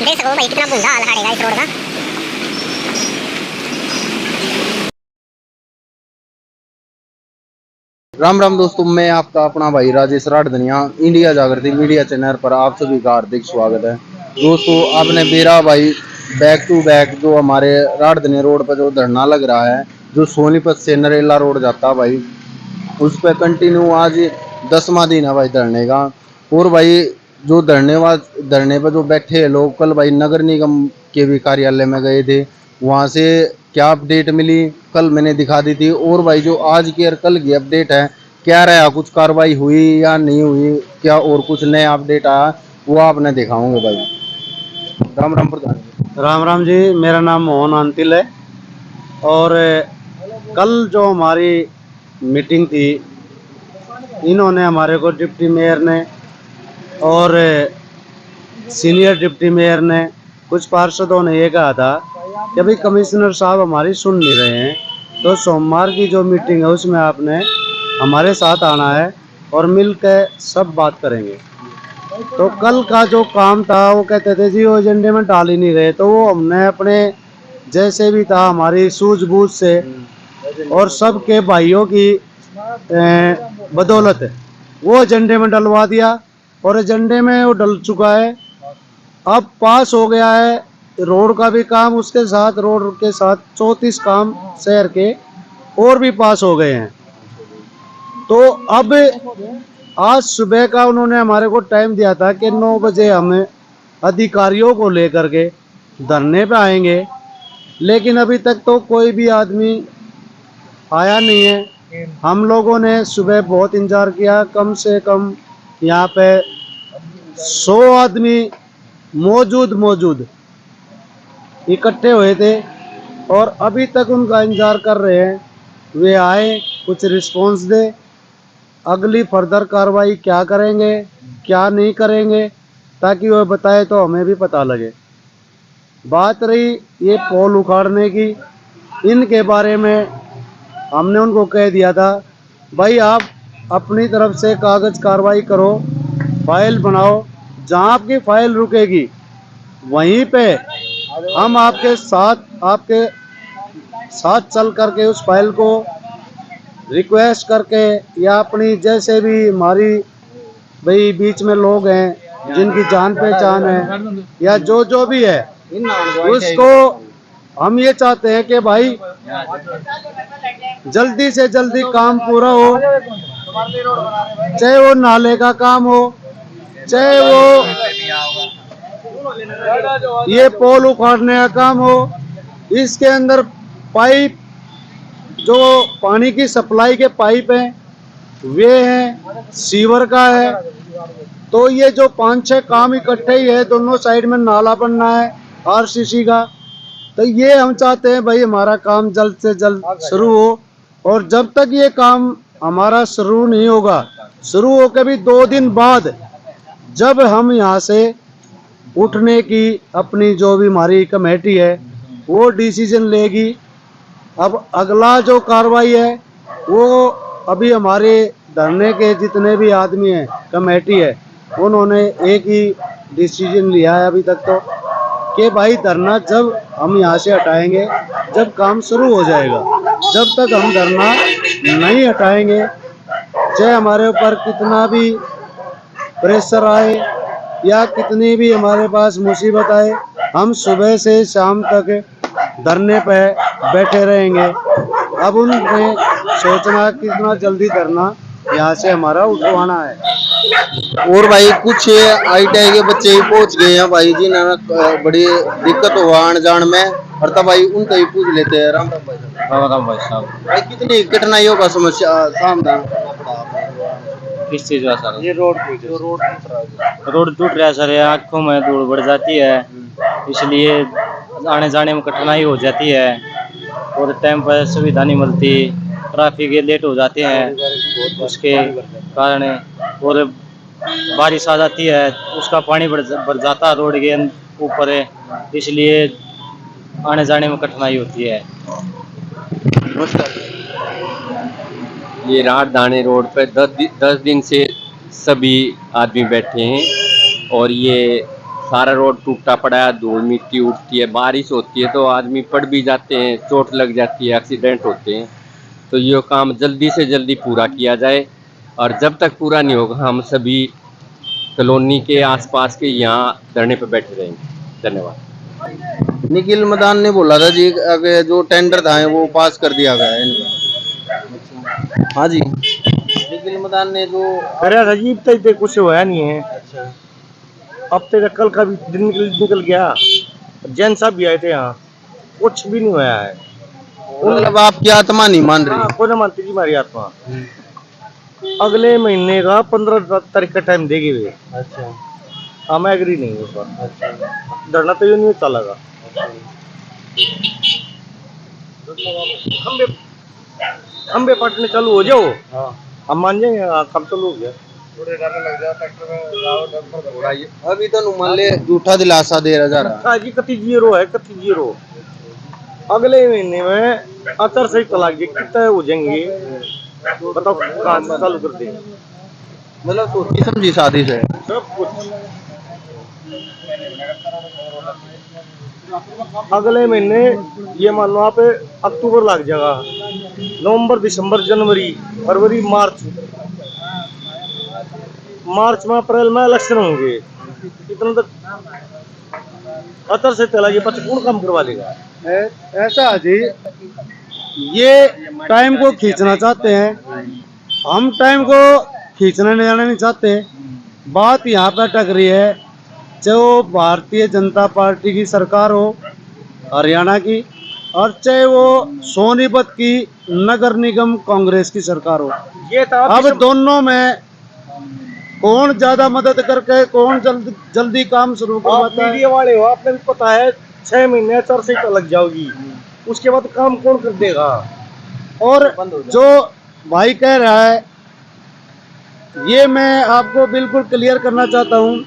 देख सको भाई कितना बुंदा हाल हाड़ेगा इस रोड का। राम राम दोस्तों, मैं आपका अपना भाई राजेश राठधनिया इंडिया जागृति मीडिया चैनल पर आप सभी का हार्दिक स्वागत है। दोस्तों, आपने मेरा भाई बैक टू बैक जो हमारे राठधनिया रोड पर जो धरना लग रहा है, जो सोनीपत से नरेला रोड जाता है भाई, उस पर कंटिन्यू आज 10वां दिन है भाई धरने का। और भाई जो धरने पर जो बैठे हैं लोग, कल भाई नगर निगम के भी कार्यालय में गए थे, वहाँ से क्या अपडेट मिली कल मैंने दिखा दी थी। और भाई जो आज की और कल की अपडेट है, क्या रहा, कुछ कार्रवाई हुई या नहीं हुई, क्या और कुछ नया अपडेट आया, वो आपने दिखाऊंगे भाई। राम राम प्रधान जी। राम राम जी, मेरा नाम मोहन अंतिल है। और कल जो हमारी मीटिंग थी, इन्होंने हमारे को डिप्टी मेयर ने और सीनियर डिप्टी मेयर ने, कुछ पार्षदों ने ये कहा था कि अभी कमिश्नर साहब हमारी सुन नहीं रहे हैं, तो सोमवार की जो मीटिंग है उसमें आपने हमारे साथ आना है और मिल के सब बात करेंगे। तो कल का जो काम था वो कहते थे जी वो एजेंडे में डाल ही नहीं रहे, तो वो हमने अपने जैसे भी था हमारी सूझबूझ से और सबके भाइयों की बदौलत वो एजेंडे में डलवा दिया और एजेंडे में वो डल चुका है। अब पास हो गया है रोड का भी काम, उसके साथ रोड के साथ 34 काम शहर के और भी पास हो गए हैं। तो अब आज सुबह का उन्होंने हमारे को टाइम दिया था कि 9 बजे हम अधिकारियों को लेकर के धरने पे आएंगे, लेकिन अभी तक तो कोई भी आदमी आया नहीं है। हम लोगों ने सुबह बहुत इंतजार किया, कम से कम यहाँ पे 100 आदमी मौजूद इकट्ठे हुए थे और अभी तक उनका इंतजार कर रहे हैं, वे आए, कुछ रिस्पॉन्स दे, अगली फर्दर कार्रवाई क्या करेंगे क्या नहीं करेंगे, ताकि वह बताए तो हमें भी पता लगे। बात रही ये पोल उखाड़ने की, इनके बारे में हमने उनको कह दिया था, भाई आप अपनी तरफ से कागज कार्रवाई करो, फाइल बनाओ, जहाँ आपकी फाइल रुकेगी वहीं पे हम आपके साथ चल करके उस फाइल को रिक्वेस्ट करके या अपनी जैसे भी हमारी भाई बीच में लोग हैं जिनकी जान पहचान है या जो जो भी है, उसको हम ये चाहते हैं कि भाई जल्दी से जल्दी काम पूरा हो, चाहे वो नाले का काम हो, चाहे वो ये पोल उखाड़ने का काम हो, इसके अंदर पाइप जो पानी की सप्लाई के पाइप हैं वे हैं, सीवर का है, तो ये जो 5-6 काम इकट्ठे ही है, दोनों साइड में नाला बनना है आरसीसी का, तो ये हम चाहते हैं भाई हमारा काम जल्द से जल्द शुरू हो। और जब तक ये काम हमारा शुरू नहीं होगा, शुरू होकर भी 2 दिन बाद जब हम यहाँ से उठने की अपनी जो भी हमारी कमेटी है वो डिसीजन लेगी। अब अगला जो कार्रवाई है वो अभी हमारे धरने के जितने भी आदमी हैं, कमेटी है, उन्होंने एक ही डिसीजन लिया है अभी तक तो, कि भाई धरना जब हम यहाँ से हटाएंगे जब काम शुरू हो जाएगा, जब तक हम धरना नहीं हटाएंगे, चाहे हमारे ऊपर कितना भी प्रेशर आए या कितनी भी हमारे पास मुसीबत आए, हम सुबह से शाम तक धरने पे बैठे रहेंगे। अब उन्हें सोचना कितना जल्दी धरना यहाँ से हमारा उठवाना है। और भाई कुछ ITI के बच्चे ही पहुंच गए हैं भाई, जिन्हें बड़ी दिक्कत हुआ आने जान में, और तब भाई उनका ही पूछ लेते हैं। राम राम भाई साहब। राम राम भाई साहब। भाई कितनी कठिनाइयों का समस्या सामना किस चीज का सर? ये रोड टूट रहा है सर, आँखों में धूल बढ़ जाती है, इसलिए आने जाने में कठिनाई हो जाती है और टाइम पर सुविधा नहीं मिलती, ट्रैफिक लेट हो जाते हैं उसके कारण, और बारिश आ जाती है उसका पानी बढ़ जाता है रोड के ऊपर, इसलिए आने जाने में कठिनाई होती है। ये राठदाने रोड पर 10 दिन से सभी आदमी बैठे हैं और ये सारा रोड टूटा पड़ा है, धूल मिट्टी उठती है, बारिश होती है तो आदमी पड़ भी जाते हैं, चोट लग जाती है, एक्सीडेंट होते हैं। तो ये काम जल्दी से जल्दी पूरा किया जाए, और जब तक पूरा नहीं होगा हम सभी कॉलोनी के आसपास के यहाँ धरने पर बैठे रहेंगे। धन्यवाद। निखिल मदान ने बोला था जी अगर जो टेंडर था वो पास कर दिया गया है इनका। हाँ जी, निखिल मदान ने जो अरे अजीब तक कुछ होया नहीं है। अब तक कल का भी दिन निकल गया, जैन साहब भी आए थे यहाँ, कुछ भी नहीं हुआ है। मतलब आपकी आत्मा नहीं मान रही? कोई ना मानती जी हमारी आत्मा। अगले महीने का 15 तारीख का टाइम देगी वे। अच्छा, हम एग्री नहीं है उस पर। धरना तो ये नहीं चलेगा। खंबे पाटने चालू हो जाओ, हम मान जाएंगे। काम चालू हो गया। अभी तो मान ले झूठा दिलासा दे रहा जा रहा जी कति जीरो है, कति जीरो। अगले महीने में अतर से तलाक कितना हो जाएंगे बताओ, कहाँ से चालू कर देंगे? मतलब सोची समझी शादी से सब कुछ। अगले महीने ये मान लो आप अक्टूबर लग जाएगा, नवंबर, दिसंबर, जनवरी, फरवरी, मार्च में, अप्रैल में इलेक्शन होंगे। इतना तक अतर से चला ये बच्चे कौन काम करवा देगा? ऐसा जी, ये टाइम को खींचना चाहते हैं, हम टाइम को खींचना नहीं जाना नहीं चाहते। बात यहाँ पर अटक रही है, चाहे भारतीय जनता पार्टी की सरकार हो हरियाणा की, और चाहे वो सोनीपत की नगर निगम कांग्रेस की सरकार हो। ये अब दोनों में कौन ज्यादा मदद करके कौन जल्दी काम शुरू करवाता है? मीडिया वाले हो, आपने भी पता है 6 महीने 4 से लग जाओगी, उसके बाद काम कौन कर देगा? और जो भाई कह रहा है, ये मैं आपको बिल्कुल क्लियर करना चाहता हूँ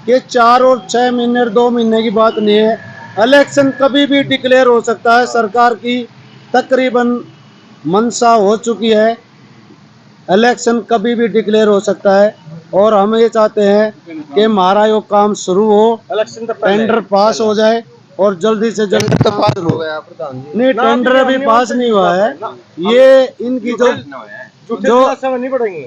कि 4 और 6 महीने और 2 महीने की बात नहीं है। इलेक्शन कभी भी डिक्लेयर हो सकता है। सरकार की तकरीबन मंशा हो चुकी है, इलेक्शन कभी भी डिक्लेयर हो सकता है। और हम ये चाहते हैं कि हमारा यो काम शुरू हो, टेंडर पास हो जाए और जल्दी से जल्दी तो पास हो गया प्रधान जी। नहीं, टेंडर अभी पास नहीं हुआ है। ये इनकी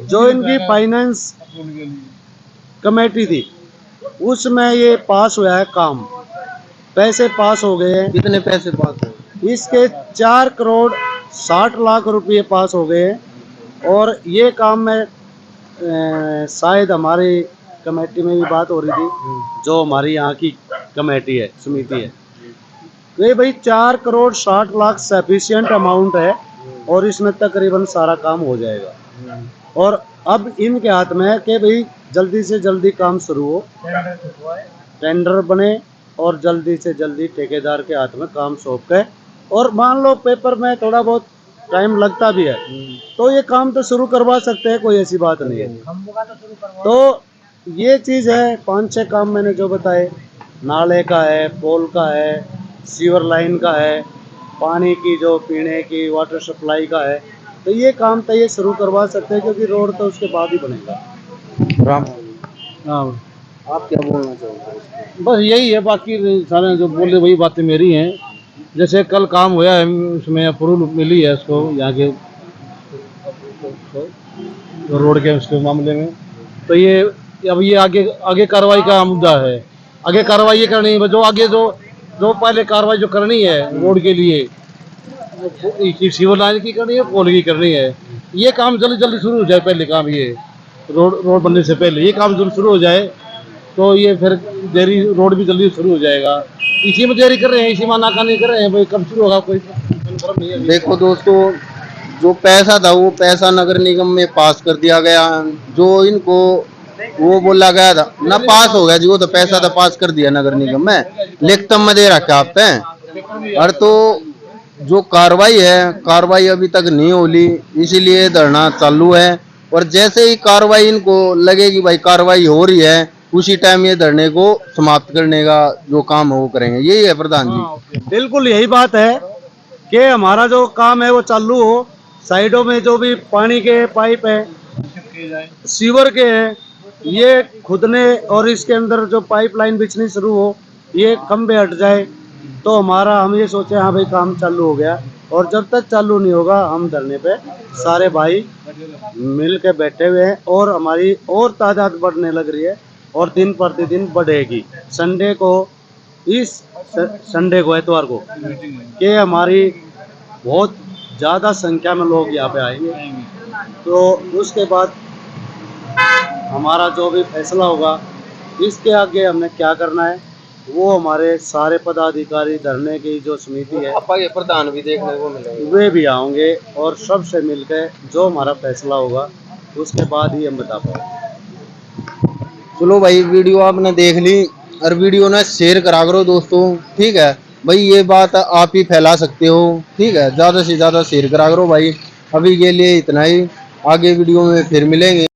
जो इनकी फाइनेंस कमेटी थी उसमें ये पास हुआ है काम, पैसे पास हो गए हैं। कितने पैसे पास हुए? इसके 4 करोड़ 60 लाख रुपए पास हो गए हैं। और ये काम में शायद हमारी कमेटी में भी बात हो रही थी, जो हमारी यहाँ की कमेटी है, समिति है, ये भाई 4 करोड़ 60 लाख सफिशिएंट अमाउंट है और इसमें तकरीबन सारा काम हो जाएगा। और अब इनके हाथ में है कि भाई जल्दी से जल्दी काम शुरू हो, टेंडर बने और जल्दी से जल्दी ठेकेदार के हाथ में काम सौंप के, और मान लो पेपर में थोड़ा बहुत टाइम लगता भी है तो ये काम तो शुरू करवा सकते हैं, कोई ऐसी बात नहीं है। तो ये चीज़ है, 5-6 काम मैंने जो बताए, नाले का है, पोल का है, सीवर लाइन का है, पानी की जो पीने की वाटर सप्लाई का है, तो ये काम तो ये शुरू करवा सकते हैं क्योंकि रोड तो उसके बाद ही बनेगा। राम, हाँ, आप क्या बोलना चाहोगे? बस यही है, बाकी सारे जो बोले वही बातें मेरी हैं। जैसे कल काम हुआ है उसमें अप्रूवल मिली है उसको, यहाँ के रोड के उसके मामले में, तो ये अब ये आगे कार्रवाई का मुद्दा है। आगे कार्रवाई ये करनी है, जो आगे जो पहले कार्रवाई जो करनी है रोड के लिए, सीवर लाइन की करनी है, पोल की करनी है, ये काम जल्दी जल्दी शुरू हो जाए। पहले काम ये रोड बनने से पहले ये काम जल्दी शुरू हो जाए तो ये फिर देरी रोड भी जल्दी शुरू हो जाएगा। इसी में देरी कर रहे हैं, इसी में नाकानी कर रहे हैं, भाई कब शुरू होगा कोई कंफर्म नहीं है। देखो दोस्तों, जो पैसा था वो पैसा नगर निगम में पास कर दिया गया, जो इनको वो बोला गया था ना पास हो गया जी, वो तो पैसा तो पास कर दिया नगर निगम में, लिखत में दे रखा आप पे। और तो जो कार्रवाई है, कार्रवाई अभी तक नहीं होली, इसीलिए धरना चालू है। और जैसे ही कार्रवाई इनको लगेगी भाई कार्रवाई हो रही है, उसी टाइम ये धरने को समाप्त करने का जो काम है वो करेंगे। यही है प्रधान जी? बिल्कुल यही बात है कि हमारा जो काम है वो चालू हो, साइडों में जो भी पानी के पाइप है, सीवर के हैं, ये खुदने और इसके अंदर जो पाइपलाइन बिछनी शुरू हो, ये खंभे हट जाए तो हमारा हम ये सोचे हाँ भाई काम चालू हो गया। और जब तक चालू नहीं होगा हम धरने पे सारे भाई मिल के बैठे हुए हैं और हमारी और तादाद बढ़ने लग रही है और दिन प्रतिदिन बढ़ेगी। संडे को एतवार को कि हमारी बहुत ज़्यादा संख्या में लोग यहाँ पे आएंगे। तो उसके बाद हमारा जो भी फैसला होगा इसके आगे हमने क्या करना है वो हमारे सारे पदाधिकारी धरने की जो समिति है आपा के प्रधान भी देखने को मिलेंगे। वे भी आएंगे और सबसे मिलकर जो हमारा फैसला होगा उसके बाद ही हम बता पाएंगे। चलो भाई, वीडियो आपने देख ली और वीडियो ना शेयर करा करो दोस्तों, ठीक है भाई। ये बात आप ही फैला सकते हो, ठीक है। ज़्यादा से ज़्यादा शेयर करा करो भाई। अभी के लिए इतना ही, आगे वीडियो में फिर मिलेंगे।